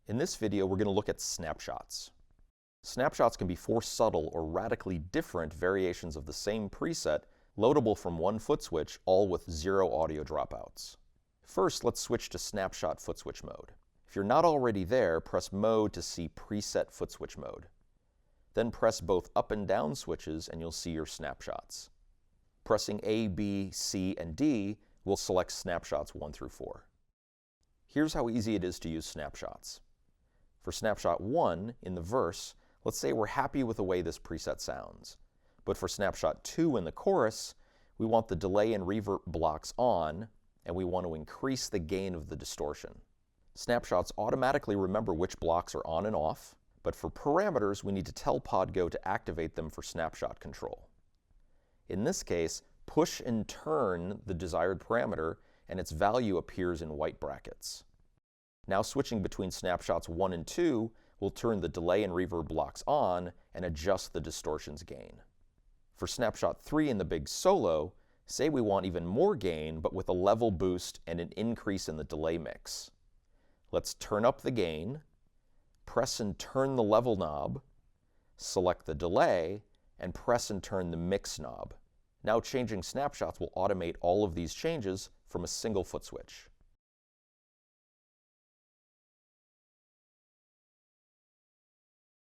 In this video, we're going to look at snapshots. Snapshots can be four subtle or radically different variations of the same preset loadable from one foot switch, all with zero audio dropouts. First, let's switch to snapshot foot switch mode. If you're not already there, press mode to see preset foot switch mode. Then press both up and down switches and you'll see your snapshots. Pressing A, B, C, and D will select snapshots 1 through 4. Here's how easy it is to use snapshots. For snapshot 1, in the verse, let's say we're happy with the way this preset sounds. But for snapshot 2 in the chorus, we want the delay and reverb blocks on, and we want to increase the gain of the distortion. Snapshots automatically remember which blocks are on and off, but for parameters, we need to tell Podgo to activate them for snapshot control. In this case, push and turn the desired parameter, and its value appears in white brackets. Now switching between snapshots 1 and 2 will turn the delay and reverb blocks on and adjust the distortion's gain. For snapshot 3 in the big solo, say we want even more gain but with a level boost and an increase in the delay mix. Let's turn up the gain, press and turn the level knob, select the delay, and press and turn the mix knob. Now changing snapshots will automate all of these changes from a single foot switch.